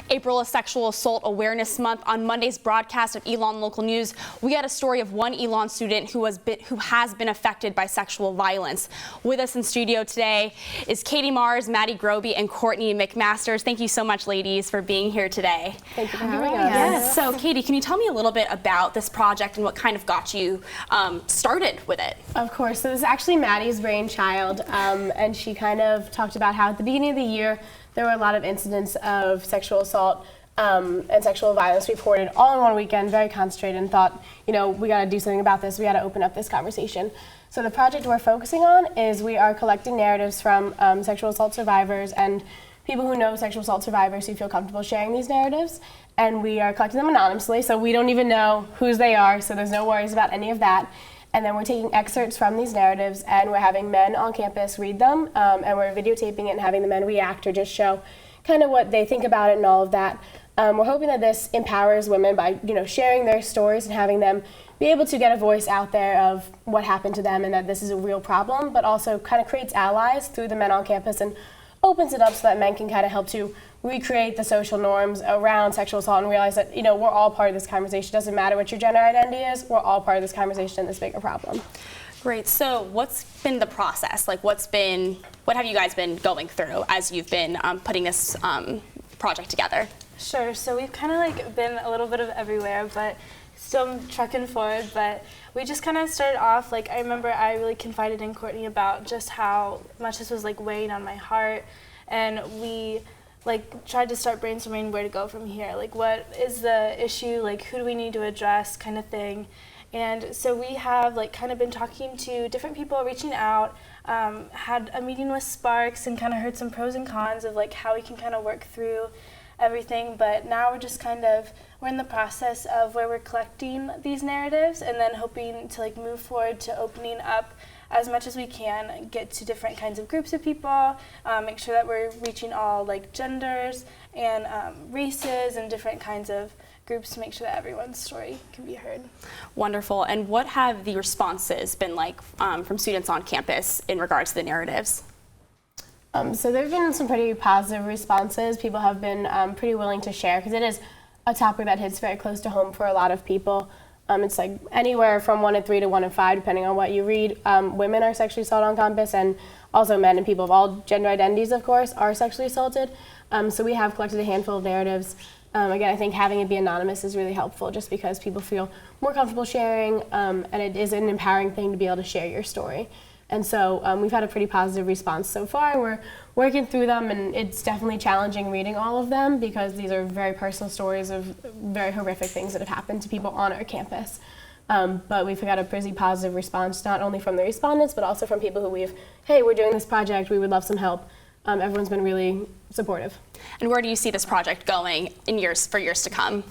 April is Sexual Assault Awareness Month. On Monday's broadcast of Elon Local News, we had a story of one Elon student who has been affected by sexual violence. With us in studio today is Katie Mars, Maddie Groby, and Courtney McMasters. Thank you so much, ladies, for being here today. Thank you for having us. Yes. So, Katie, can you tell me a little bit about this project and what kind of got you started with it? Of course. So this is actually Maddie's brainchild, and she kind of talked about how at the beginning of the year there were a lot of incidents of sexual assault and sexual violence reported all in one weekend, very concentrated, and thought, you know, we got to do something about this. We got to open up this conversation. So the project we're focusing on is we are collecting narratives from sexual assault survivors and people who know sexual assault survivors who feel comfortable sharing these narratives. And we are collecting them anonymously, so we don't even know whose they are, so there's no worries about any of that. And then we're taking excerpts from these narratives and we're having men on campus read them, and we're videotaping it and having the men react or just show kind of what they think about it and all of that. We're hoping that this empowers women by, you know, sharing their stories and having them be able to get a voice out there of what happened to them and that this is a real problem, but also kind of creates allies through the men on campus and opens it up so that men can kind of help to recreate the social norms around sexual assault and realize that, you know, we're all part of this conversation. It doesn't matter what your gender identity is, we're all part of this conversation and this bigger problem. Great. So what's been the process? Like, what have you guys been going through as you've been putting this project together? Sure. So we've kind of like been a little bit of everywhere, but still trucking forward. But we just kind of started off, like, I remember I really confided in Courtney about just how much this was like weighing on my heart, and we like tried to start brainstorming where to go from here. Like, what is the issue? Like, who do we need to address, kind of thing. And so we have like kind of been talking to different people, reaching out, had a meeting with Sparks and kind of heard some pros and cons of like how we can kind of work through everything. But now we're in the process of where we're collecting these narratives and then hoping to like move forward to opening up as much as we can, get to different kinds of groups of people, make sure that we're reaching all like genders and races and different kinds of groups to make sure that everyone's story can be heard. Wonderful. And what have the responses been like from students on campus in regards to the narratives? So there have been some pretty positive responses. People have been pretty willing to share because it is a topic that hits very close to home for a lot of people. It's like anywhere from 1 in 3 to 1 in 5, depending on what you read. Women are sexually assaulted on campus, and also men and people of all gender identities, of course, are sexually assaulted. So we have collected a handful of narratives. Again, I think having it be anonymous is really helpful just because people feel more comfortable sharing, and it is an empowering thing to be able to share your story. And so we've had a pretty positive response so far. We're working through them, and it's definitely challenging reading all of them because these are very personal stories of very horrific things that have happened to people on our campus. But we've got a pretty positive response, not only from the respondents, but also from people who hey, we're doing this project, we would love some help. Everyone's been really supportive. And where do you see this project going for years to come?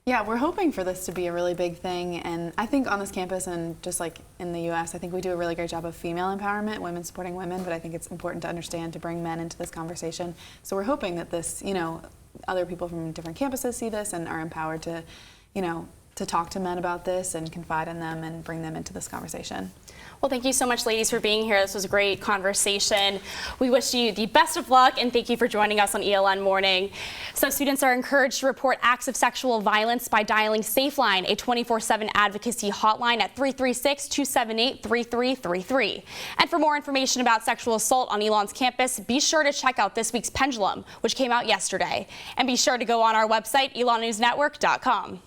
Yeah, we're hoping for this to be a really big thing, and I think on this campus and just like in the U.S., I think we do a really great job of female empowerment, women supporting women, but I think it's important to understand to bring men into this conversation. So we're hoping that this, you know, other people from different campuses see this and are empowered to, you know, to talk to men about this and confide in them and bring them into this conversation. Well, thank you so much, ladies, for being here. This was a great conversation. We wish you the best of luck, and thank you for joining us on ELN Morning. So students are encouraged to report acts of sexual violence by dialing SafeLine, a 24/7 advocacy hotline at 336-278-3333. And for more information about sexual assault on Elon's campus, be sure to check out this week's Pendulum, which came out yesterday. And be sure to go on our website, elonnewsnetwork.com.